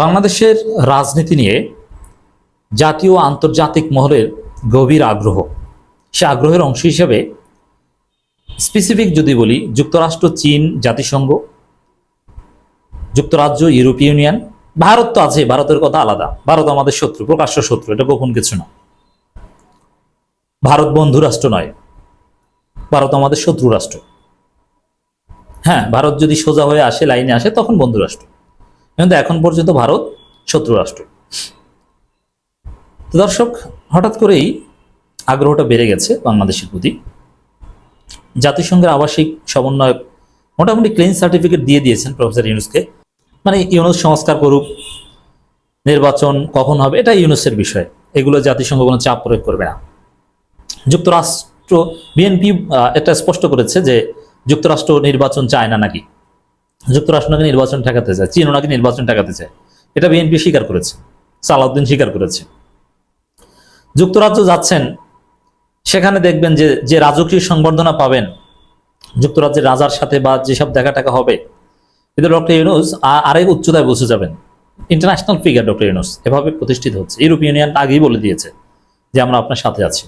বাংলাদেশের রাজনীতি নিয়ে জাতীয় ও আন্তর্জাতিক মহলের গভীর আগ্রহ। সে আগ্রহের অংশ হিসেবে স্পেসিফিক যদি বলি, যুক্তরাষ্ট্র, চীন, জাতিসংঘ, যুক্তরাজ্য, ইউরোপীয় ইউনিয়ন, ভারত তো আছে। ভারতের কথা আলাদা। ভারত আমাদের শত্রু, প্রকাশ্য শত্রু, এটা গোপন কিছু না। ভারত বন্ধু রাষ্ট্র নয়, ভারত আমাদের শত্রু রাষ্ট্র। হ্যাঁ, ভারত যদি সোজা হয়ে আসে, লাইনে আসে, তখন বন্ধু রাষ্ট্র, কিন্তু এখন পর্যন্ত ভারত শত্রু রাষ্ট্র। তো দর্শক, হঠাৎ করেই আগ্রহটা বেড়ে গেছে বাংলাদেশের প্রতি। জাতিসংঘের আবাসিক সমন্বয়ক মোটামুটি ক্লিন সার্টিফিকেট দিয়ে দিয়েছেন প্রফেসর ইউনূসকে। মানে ইউনূস সংস্কার করুক, নির্বাচন কখন হবে এটা ইউনূসের বিষয়, এগুলো জাতিসংঘ কোনো চাপ প্রয়োগ করবে না। যুক্তরাষ্ট্র, বিএনপি এটা স্পষ্ট করেছে যে যুক্তরাষ্ট্র নির্বাচন চায় না, নাকি যুক্তরাষ্ট্র নাকি নির্বাচন ঠেকাতে চায়, চীনও নাকি নির্বাচন ঠেকাতে চায়। এটা বিএনপি স্বীকার করেছে, সালাউদ্দিন স্বীকার করেছে। যুক্তরাজ্য যাচ্ছেন, সেখানে দেখবেন যে যে রাজকীয় সংবর্ধনা পাবেন যুক্তরাজ্যের রাজার সাথে বা যেসব দেখা টাকা হবে, কিন্তু ডক্টর ইউনূস আরেক উচ্চতায় বসে যাবেন। ইন্টারন্যাশনাল ফিগার ডক্টর ইউনূস এভাবে প্রতিষ্ঠিত হচ্ছে। ইউরোপীয় ইউনিয়ন আগেই বলে দিয়েছে যে আমরা আপনার সাথে আছি।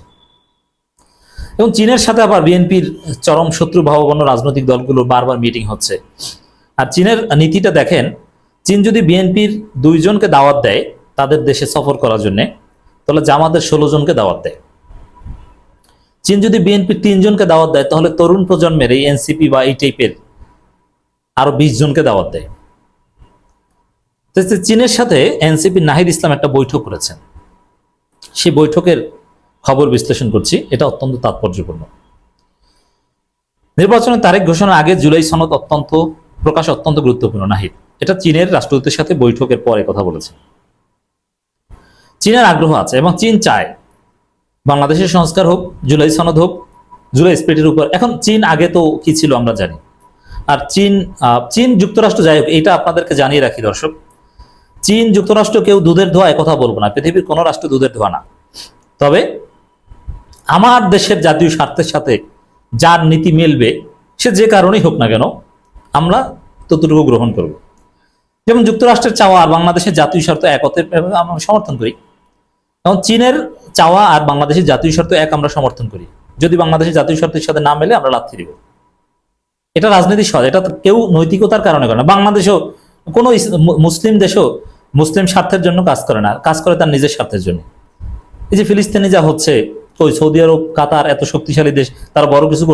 এবং চীনের সাথে আবার বিএনপির চরম শত্রু ভাবাপন্ন রাজনৈতিক দলগুলো বারবার মিটিং হচ্ছে। আর চীনের নীতিটা দেখেন, চীন যদি বিএনপির 2 জনকে দাওয়াত দেয় তাদের দেশে সফর করার জন্য, তাহলে জামাতের 16 জনকে দাওয়াত দেয়। চীন যদি বিএনপির 3 জনকে দাওয়াত দেয়, তাহলে তরুণ প্রজন্মের এই এনসিপি বা এই টাইপের আরো 20 জনকে দাওয়াত দেয়। চীনের সাথে এনসিপি নাহিদ ইসলাম একটা বৈঠক করেছেন। সেই বৈঠকের খবর বিশ্লেষণ করছি, এটা অত্যন্ত তাৎপর্যপূর্ণ। নির্বাচনের তারিখ ঘোষণার আগে জুলাই সনদ প্রকাশ অত্যন্ত গুরুত্বপূর্ণ। নাহিদ এটা চীনের রাষ্ট্রদূতের সাথে বৈঠকের পরে কথা বলেছেন। চীনের আগ্রহ আছে এবং চীন চায় বাংলাদেশের সংস্কার হোক, জুলাই সনদ হোক, জুলাই স্পিরিটের উপর। এখন চীন আগে তো কি ছিল আমরা জানি। আর চীন যুক্তরাষ্ট্র যাই হোক, এটা আপনাদেরকে জানিয়ে রাখি দর্শক, চীন যুক্তরাষ্ট্র কেউ দুধের ধোয়া কথা বলবো না, পৃথিবীর কোনো রাষ্ট্র দুধের ধোয়া না। তবে আমার দেশের জাতীয় স্বার্থের সাথে যার নীতি মিলবে, সে যে কারণেই হোক না কেন, আমরা ততটুকু গ্রহণ করব। যেমন যুক্তরাষ্ট্রের চাওয়া আর বাংলাদেশের জাতীয় স্বার্থ একতের আমরা সমর্থন করি, এবং চীনের চাওয়া আর বাংলাদেশের জাতীয় স্বার্থ এক আমরা সমর্থন করি। যদি বাংলাদেশের জাতীয় স্বার্থের সাথে না মেলে, আমরা লাথি দিব। এটা রাজনীতি সহজ, এটা কেউ নৈতিকতার কারণে করে না। বাংলাদেশও কোনো মুসলিম দেশও মুসলিম স্বার্থের জন্য কাজ করে না, কাজ করে তার নিজের স্বার্থের জন্য। এই যে ফিলিস্তিনে যা হচ্ছে, ওই সৌদি আরব, কাতার, এত শক্তিশালী দেশ, তারা বড় কিছু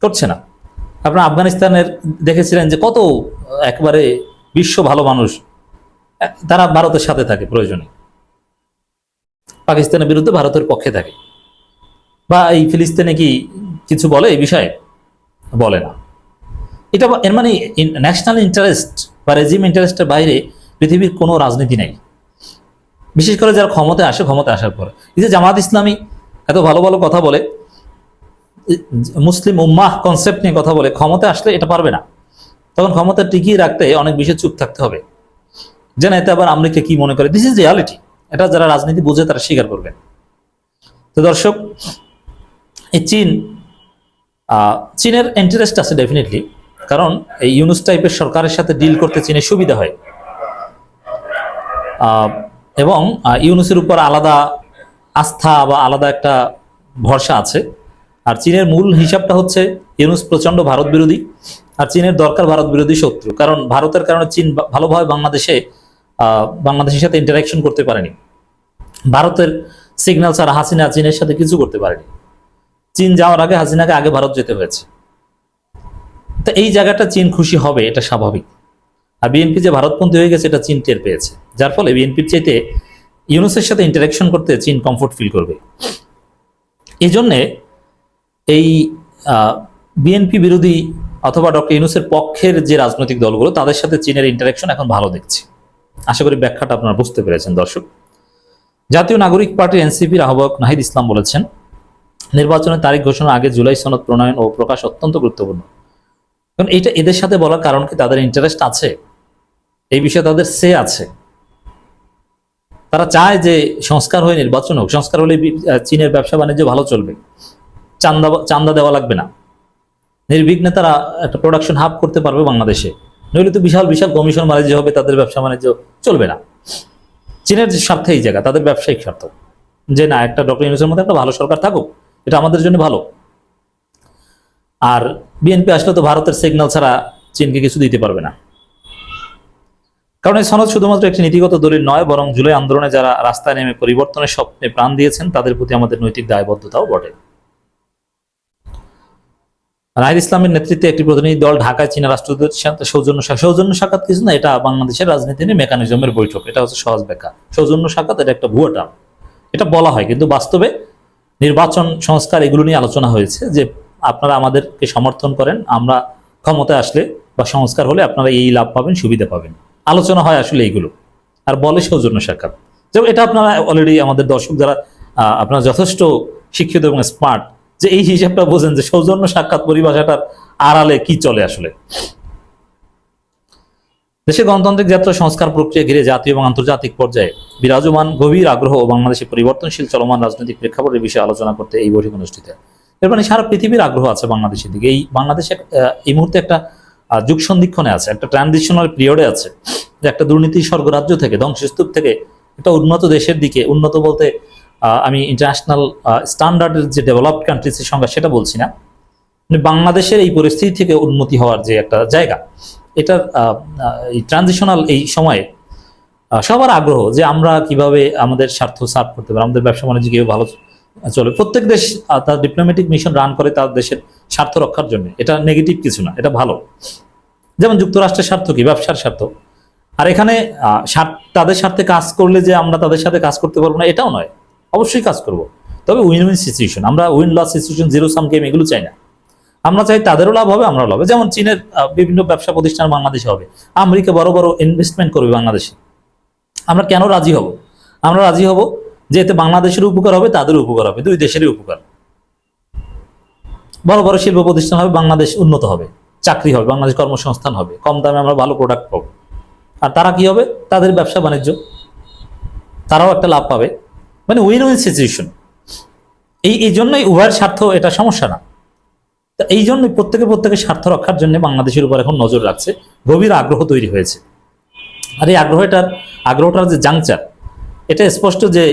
করছে না। আপনার আফগানিস্তানের দেখেছিলেন যে কত একবারে বিশ্ব ভালো মানুষ, তারা ভারতের সাথে থাকে প্রয়োজনে, পাকিস্তানের বিরুদ্ধে ভারতের পক্ষে থাকে। বা এই ফিলিস্তিনে কি কিছু বলে এই বিষয়ে? বলে না। এটা এর মানে ন্যাশনাল ইন্টারেস্ট বা রেজিম ইন্টারেস্টের বাইরে পৃথিবীর কোনো রাজনীতি নেই। বিশেষ করে যারা ক্ষমতায় আসে, ক্ষমতায় আসার পরে এই যে জামাত ইসলামী এত ভালো ভালো কথা বলে, মুসলিম উম্মাহ কনসেপ্ট নিয়ে কথা বলে, ক্ষমতায় আসলে এটা পারবে না। তখন ক্ষমতা টিকিয়ে রাখতে অনেক বিষয় চুপ থাকতে হবে। যে না, এতে আবার আমেরিকা কি মনে করে, দিস ইজ রিয়ালিটি। এটা যারা রাজনীতি বুঝে তারা স্বীকার করবে। তো দর্শক, এই চীনের ইন্টারেস্ট আছে ডেফিনেটলি, কারণ এই ইউনূস টাইপের সরকারের সাথে ডিল করতে চীনের সুবিধা হয়, এবং ইউনূসের উপর আলাদা আস্থা বা আলাদা একটা ভরসা আছে। আর চীনের মূল হিসাবটা হচ্ছে ইউনূস প্রচন্ড ভারত বিরোধী, আর চীনের দরকার ভারত বিরোধী শত্রু। কারণ ভারতের কারণে চীন ভালোভাবে বাংলাদেশের সাথে ইন্টারাকশন করতে পারেনি। ভারতের সিগন্যাল ছাড়া হাসিনা চীনের সাথে কিছু করতে পারেনি। চীন যাওয়ার আগে হাসিনাকে আগে ভারত যেতে হয়েছে। তো এই জায়গাটা চীন খুশি হবে, এটা স্বাভাবিক। আর বিএনপি যে ভারতপন্থী হয়ে গেছে, এটা চীন টের পেয়েছে, যার ফলে বিএনপির চাইতে ইউনূসের সাথে ইন্টারাকশন করতে চীন কমফোর্ট ফিল করবে। এই জন্যে এই বিএনপি বিরোধী অথবা ডক্টর ইউনূসের পক্ষের যে রাজনৈতিক দলগুলো, তাদের সাথে চীনের ইন্টারাকশন এখন ভালো দেখছি। আশা করি ব্যাখ্যাটা আপনারা বুঝতে পেরেছেন দর্শক। জাতীয় নাগরিক পার্টির এনসিপির আহ্বায়ক নাহিদ ইসলাম বলেছেন, নির্বাচনের তারিখ ঘোষণার আগে জুলাই সনদ প্রণয়ন ও প্রকাশ অত্যন্ত গুরুত্বপূর্ণ। কারণ এইটা এদের সাথে বলার কারণ কি, তাদের ইন্টারেস্ট আছে, এই বিষয়ে তাদের সে আছে। তারা চায় যে সংস্কার হয়ে নির্বাচন হোক। সংস্কার হলে চীনের ব্যবসা বাণিজ্য ভালো চলবে, চান্দা দেওয়া লাগবে না, নির্বিঘ্নে তারা একটা প্রোডাকশন হাব করতে পারবে বাংলাদেশে, নইলে তো বিশাল বিশাল কমিশন বাণিজ্য হবে, তাদের ব্যবসা বাণিজ্য চলবে না। চীনের যে স্বার্থে এই জায়গা, তাদের ব্যবসায়িক স্বার্থ, যে না একটা ডক্টর ইউনূসের মধ্যে একটা ভালো সরকার থাকুক, এটা আমাদের জন্য ভালো। আর বিএনপি আসলে তো ভারতের সিগন্যাল ছাড়া চীনকে কিছু দিতে পারবে না। কারণ এই সনদ শুধুমাত্র একটি নীতিগত দলিল নয়, বরং জুলাই আন্দোলনে যারা রাস্তায় নেমে পরিবর্তনের স্বপ্নে প্রাণ দিয়েছেন তাদের প্রতি আমাদের নৈতিক দায়বদ্ধতাও বটে। নাহিদ ইসলামের নেতৃত্বে একটি প্রতিনিধি দল ঢাকায় চীনা রাষ্ট্রদূতের সাথে সৌজন্য সাক্ষাৎ কিছু না, এটা বাংলাদেশের রাজনীতি নিয়ে মেকানিজমের বৈঠক। এটা হচ্ছে সহজ ব্যাখ্যা। সৌজন্য সাক্ষাৎ এটা একটা ভুয়া টার্ম, এটা বলা হয়, কিন্তু বাস্তবে নির্বাচন সংস্কার এগুলো নিয়ে আলোচনা হয়েছে যে আপনারা আমাদেরকে সমর্থন করেন, আমরা ক্ষমতায় আসলে বা সংস্কার হলে আপনারা এই লাভ পাবেন, সুবিধা পাবেন। আলোচনা হয় আসলে এইগুলো, আর বলে সৌজন্য সাক্ষাৎ। যেমন এটা আপনারা অলরেডি আমাদের দর্শক যারা আপনারা যথেষ্ট শিক্ষিত এবং স্মার্ট, যে এই হিসাবটা বোঝেন যে সৌজন্য সাক্ষাৎ পরিভাষাটার আড়ালে কি চলে আসলে। দেশে গণতান্ত্রিক যাত্রা সংস্কার প্রক্রিয়া ঘিরে জাতীয় এবং আন্তর্জাতিক পর্যায়ে বিরাজমান গভীর আগ্রহ ও বাংলাদেশের পরিবর্তনশীল চলমান রাজনৈতিক প্রেক্ষাপটের বিষয়ে আলোচনা করতে এই বৈঠক অনুষ্ঠিত হয়। এর মানে সারা পৃথিবীর আগ্রহ আছে বাংলাদেশের দিকে। এই বাংলাদেশ এই মুহূর্তে একটা যুগ সন্ধিক্ষণে আছে, একটা ট্রানজিশনাল পিরিয়ডে আছে, যে একটা দুর্নীতি স্বর্গরাজ্য থেকে, ধ্বংসস্তূপ থেকে একটা উন্নত দেশের দিকে, উন্নত বলতে আমি ইন্টারন্যাশনাল স্ট্যান্ডার্ডের যে ডেভেলপড কান্ট্রিজের সংখ্যা সেটা বলছি না, মানে বাংলাদেশের এই পরিস্থিতি থেকে উন্নতি হওয়ার যে একটা জায়গা, এটার এই ট্রানজিশনাল এই সময়ে সবার আগ্রহ যে আমরা কিভাবে আমাদের স্বার্থ সার্ভ করতে পারি, আমাদের ব্যবসা বাণিজ্য কিভাবে ভালো চলে। প্রত্যেক দেশ তার ডিপ্লোম্যাটিক মিশন রান করে তার দেশের স্বার্থ রক্ষার জন্য, এটা নেগেটিভ কিছু না, এটা ভালো। যেমন যুক্তরাষ্ট্রের স্বার্থ কি? ব্যবসার স্বার্থ। আর এখানে তাদের স্বার্থে কাজ করলে যে আমরা তাদের সাথে কাজ করতে পারবো না এটাও নয়, অবশ্যই কাজ করব, তবে উইন উইন সিচুয়েশন। আমরা win loss situation, zero sum game এগুলো চাই না। আমরা চাই তাদেরও লাভ হবে, আমরাও লাভ হবে। যেমন চীনের বিভিন্ন ব্যবসা প্রতিষ্ঠান বাংলাদেশে হবে, আমেরিকা বড় বড় ইনভেস্টমেন্ট করবে বাংলাদেশে। আমরা কেন রাজি হব? আমরা রাজি হব যে এতে বাংলাদেশের উপকার হবে, তাদের উপকার হবে, দুই দেশেরই উপকার। বড় বড় শিল্প প্রতিষ্ঠান হবে, বাংলাদেশ উন্নত হবে, চাকরি হবে, বাংলাদেশ কর্মসংস্থান হবে, কম দামে আমরা ভালো প্রোডাক্ট পাবো। আর তারা কি হবে? তাদের ব্যবসা বাণিজ্য, তারাও একটা লাভ পাবে, মানে উইন উইন সিচুয়েশন। এই জন্যই উভয়ের স্বার্থ, এটা সমস্যা না। এই জন্যই প্রত্যেকের স্বার্থ রক্ষার জন্য বাংলাদেশের উপর এখন নজর রাখছে, গভীর আগ্রহ তৈরি হয়েছে। আর এই আগ্রহটার যে জাংচার, এটা স্পষ্ট যে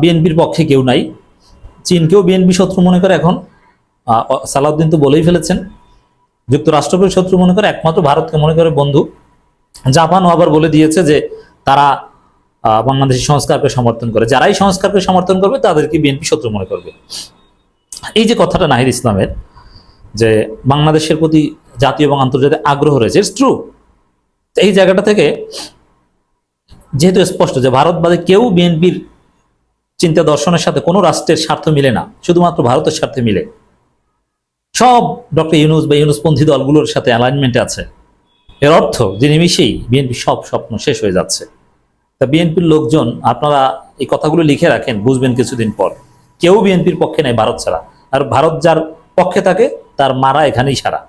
বিএনপির পক্ষে কেউ নাই। চীনকেও বিএনপি শত্রু মনে করে এখন, সালাউদ্দিন তো বলেই ফেলেছেন। যুক্তরাষ্ট্রকে শত্রু মনে করে, একমাত্র ভারতকে মনে করে বন্ধু। জাপানও আবার বলে দিয়েছে যে তারা বাংলাদেশের সংস্কারকে সমর্থন করে, যারাই সংস্কারকে সমর্থন করবে তাদেরকে বিএনপি শত্রু মনে করবে। এই যে কথাটা নাহিদ ইসলামের, যে বাংলাদেশের প্রতি জাতীয় এবং আন্তর্জাতিক আগ্রহ রয়েছে, ইটস ট্রু। এই জায়গাটা থেকে যেহেতু স্পষ্ট যে ভারত বাদে কেউ বিএনপির চিন্তা দর্শনের সাথে কোনো রাষ্ট্রের স্বার্থ মিলে না, শুধুমাত্র ভারতের স্বার্থে মিলে। সব ডক্টর ইউনূস বা ইউনূসপন্থী দলগুলোর সাথে অ্যালাইনমেন্টে আছে। এর অর্থ যে নিমিষেই বিএনপি সব স্বপ্ন শেষ হয়ে যাচ্ছে। তা বিএনপির লোকজন আপনারা এই কথাগুলো লিখে রাখেন, বুঝবেন কিছুদিন পর কেউ বিএনপির পক্ষে নেই ভারত ছাড়া। আর ভারত যার পক্ষে থাকে তার মারা এখানেই সারা।